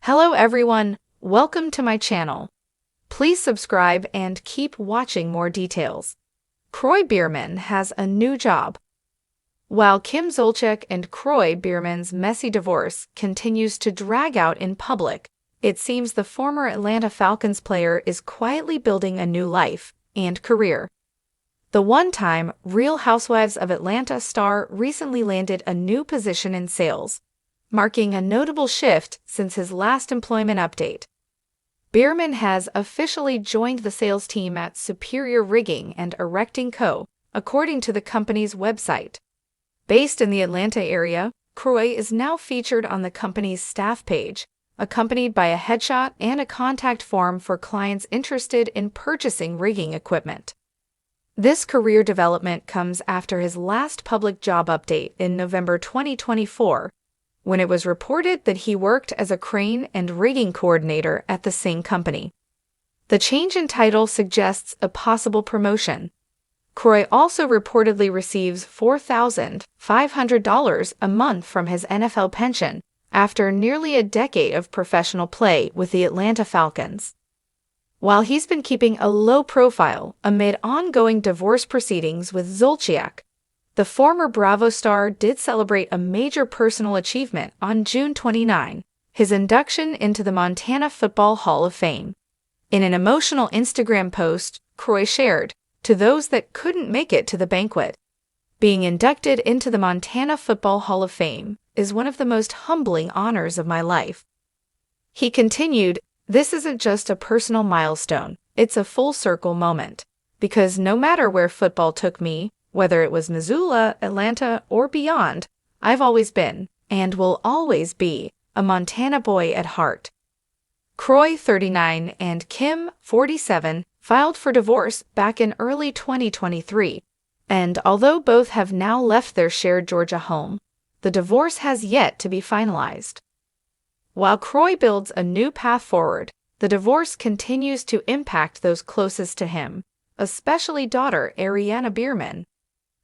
Hello everyone, welcome to my channel. Please subscribe and keep watching more details. Kroy Biermann has a new job. While Kim Zolciak and Kroy Biermann's messy divorce continues to drag out in public, it seems the former Atlanta Falcons player is quietly building a new life and career. The one-time Real Housewives of Atlanta star recently landed a new position in sales, marking a notable shift since his last employment update. Biermann has officially joined the sales team at Superior Rigging and Erecting Co., according to the company's website. Based in the Atlanta area, Croy is now featured on the company's staff page, accompanied by a headshot and a contact form for clients interested in purchasing rigging equipment. This career development comes after his last public job update in November 2024, when it was reported that he worked as a crane and rigging coordinator at the same company. The change in title suggests a possible promotion. Croy also reportedly receives $4,500 a month from his NFL pension after nearly a decade of professional play with the Atlanta Falcons. While he's been keeping a low profile amid ongoing divorce proceedings with Zolciak, the former Bravo star did celebrate a major personal achievement on June 29, his induction into the Montana Football Hall of Fame. In an emotional Instagram post, Croy shared, "To those that couldn't make it to the banquet, being inducted into the Montana Football Hall of Fame is one of the most humbling honors of my life." He continued, "This isn't just a personal milestone, it's a full-circle moment. Because no matter where football took me, whether it was Missoula, Atlanta, or beyond, I've always been, and will always be, a Montana boy at heart." Croy, 39, and Kim, 47, filed for divorce back in early 2023, and although both have now left their shared Georgia home, the divorce has yet to be finalized. While Croy builds a new path forward, the divorce continues to impact those closest to him, especially daughter Ariana Biermann.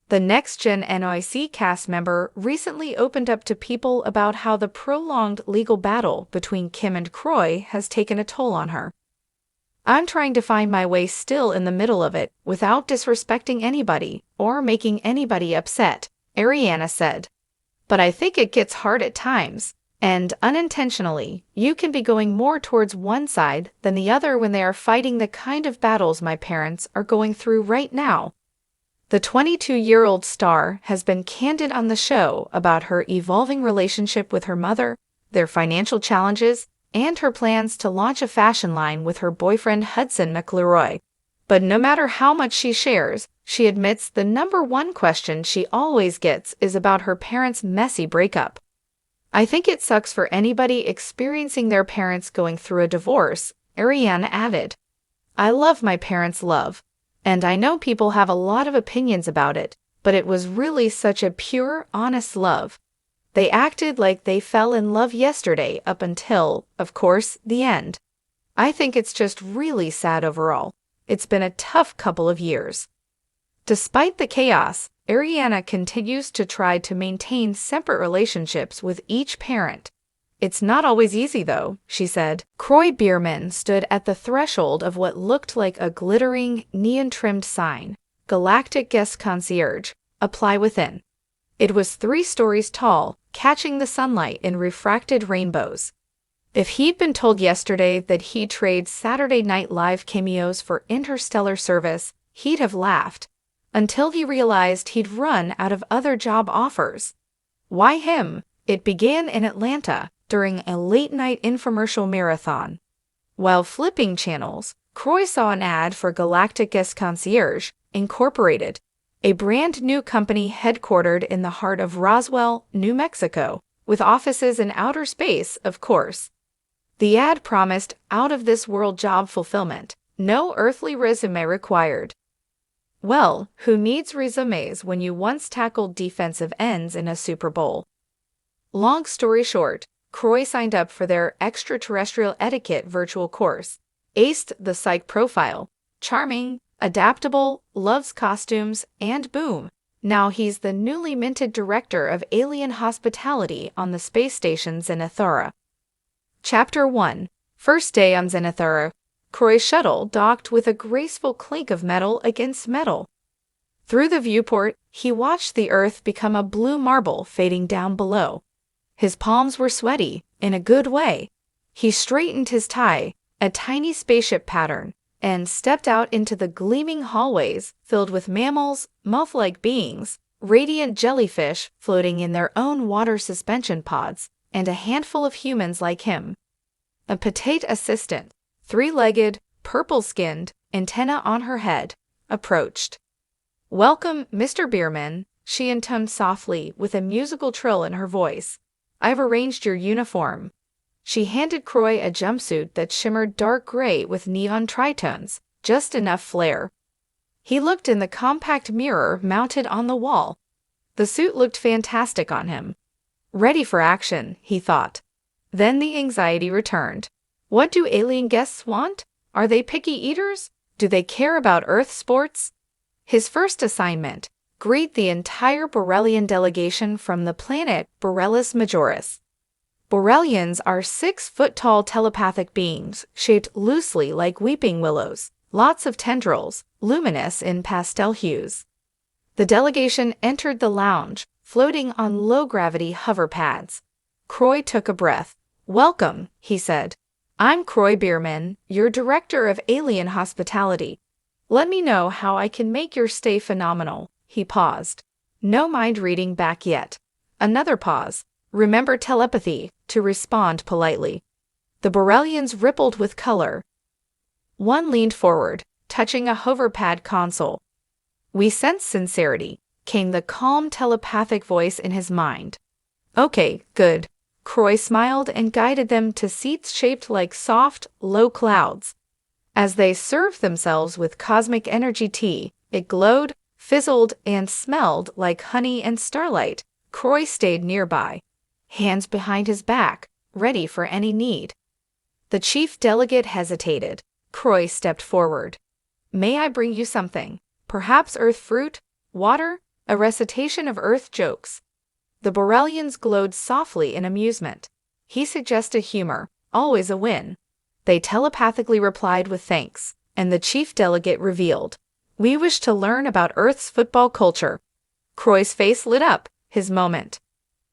The Next Gen NYC cast member recently opened up to people about how the prolonged legal battle between Kim and Croy has taken a toll on her. "I'm trying to find my way still in the middle of it without disrespecting anybody or making anybody upset," Ariana said. "But I think it gets hard at times, and unintentionally, you can be going more towards one side than the other when they are fighting the kind of battles my parents are going through right now." The 22-year-old star has been candid on the show about her evolving relationship with her mother, their financial challenges, and her plans to launch a fashion line with her boyfriend Hudson McLeroy. But no matter how much she shares, she admits the number one question she always gets is about her parents' messy breakup. "I think it sucks for anybody experiencing their parents going through a divorce," Ariana added. "I love my parents' love, and I know people have a lot of opinions about it, but it was really such a pure, honest love. They acted like they fell in love yesterday up until, of course, the end. I think it's just really sad overall. It's been a tough couple of years." Despite the chaos, Ariana continues to try to maintain separate relationships with each parent. "It's not always easy though," she said. Kroy Biermann stood at the threshold of what looked like a glittering, neon-trimmed sign, "Galactic Guest Concierge, Apply Within." It was 3 stories tall, catching the sunlight in refracted rainbows. If he'd been told yesterday that he'd trade Saturday Night Live cameos for interstellar service, he'd have laughed, until he realized he'd run out of other job offers. Why him? It began in Atlanta during a late-night infomercial marathon. While flipping channels, Croy saw an ad for Galactic Guest Concierge, Incorporated, a brand-new company headquartered in the heart of Roswell, New Mexico, with offices in outer space, of course. The ad promised out-of-this-world job fulfillment, no earthly resume required. Well, who needs resumes when you once tackled defensive ends in a Super Bowl? Long story short, Croy signed up for their extraterrestrial etiquette virtual course, aced the psych profile, charming, adaptable, loves costumes, and boom, now he's the newly minted director of alien hospitality on the space stations in Ethora. Chapter 1. First day on Zenithara. Kroy's shuttle docked with a graceful clink of metal against metal. Through the viewport, he watched the Earth become a blue marble fading down below. His palms were sweaty, in a good way. He straightened his tie, a tiny spaceship pattern, and stepped out into the gleaming hallways filled with mammals, moth-like beings, radiant jellyfish floating in their own water suspension pods, and a handful of humans like him. A petite assistant, three-legged, purple-skinned, antenna on her head, approached. "Welcome, Mr. Biermann," she intoned softly with a musical trill in her voice. "I've arranged your uniform." She handed Kroy a jumpsuit that shimmered dark gray with neon tritones, just enough flare. He looked in the compact mirror mounted on the wall. The suit looked fantastic on him. Ready for action, he thought. Then the anxiety returned. What do alien guests want? Are they picky eaters? Do they care about Earth sports? His first assignment: greet the entire Borrelian delegation from the planet Borellus Majoris. Borrelians are 6-foot-tall telepathic beings shaped loosely like weeping willows, lots of tendrils, luminous in pastel hues. The delegation entered the lounge, floating on low-gravity hover pads. Kroy took a breath. "Welcome," he said. "I'm Kroy Biermann, your Director of Alien Hospitality. Let me know how I can make your stay phenomenal." He paused. No mind reading back yet. Another pause. Remember telepathy, to respond politely. The Borrelians rippled with color. One leaned forward, touching a hoverpad console. "We sense sincerity," came the calm telepathic voice in his mind. "Okay, good." Kroy smiled and guided them to seats shaped like soft, low clouds. As they served themselves with cosmic energy tea, it glowed, fizzled, and smelled like honey and starlight. Kroy stayed nearby, hands behind his back, ready for any need. The chief delegate hesitated. Kroy stepped forward. "May I bring you something? Perhaps Earth fruit? Water? A recitation of Earth jokes?" The Borrelians glowed softly in amusement. He suggested humor, always a win. They telepathically replied with thanks, and the chief delegate revealed, "We wish to learn about Earth's football culture." Kroy's face lit up, his moment.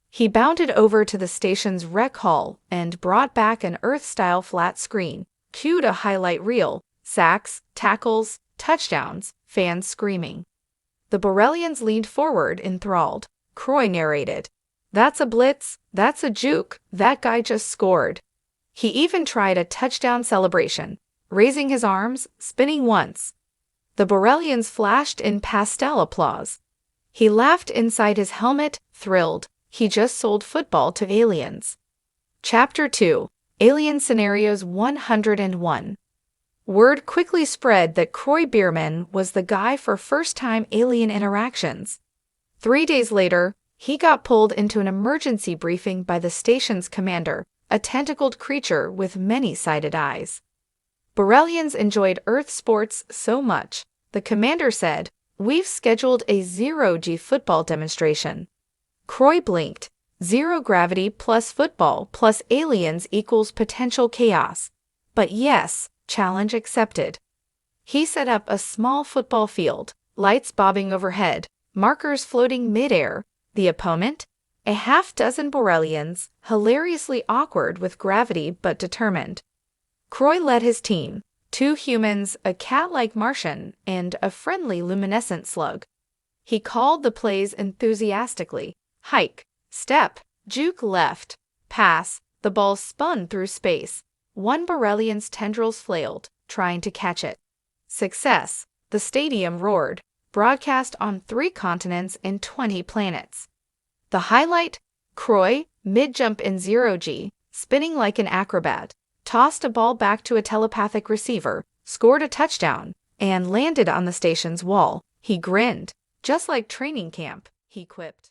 He bounded over to the station's rec hall and brought back an Earth-style flat screen, cued a highlight reel, sacks, tackles, touchdowns, fans screaming. The Borrelians leaned forward enthralled. Kroy narrated, "That's a blitz, that's a juke, that guy just scored." He even tried a touchdown celebration, raising his arms, spinning once. The Borrelians flashed in pastel applause. He laughed inside his helmet, thrilled. He just sold football to aliens. Chapter 2. Alien Scenarios 101. Word quickly spread that Kroy Biermann was the guy for first-time alien interactions. 3 days later, he got pulled into an emergency briefing by the station's commander, a tentacled creature with many-sided eyes. Borrelians enjoyed Earth sports so much, the commander said, "We've scheduled a zero-G football demonstration." Kroy blinked. Zero gravity plus football plus aliens equals potential chaos. But yes, challenge accepted. He set up a small football field, lights bobbing overhead, markers floating mid-air. The opponent? A half-dozen Borrelians, hilariously awkward with gravity but determined. Kroy led his team, 2 humans, a cat-like Martian, and a friendly luminescent slug. He called the plays enthusiastically. Hike, step, juke left, pass. The ball spun through space. One Borrelian's tendrils flailed, trying to catch it. Success. The stadium roared. Broadcast on 3 continents and 20 planets. The highlight? Kroy, mid-jump in zero-G, spinning like an acrobat, tossed a ball back to a telepathic receiver, scored a touchdown, and landed on the station's wall. He grinned. "Just like training camp," he quipped.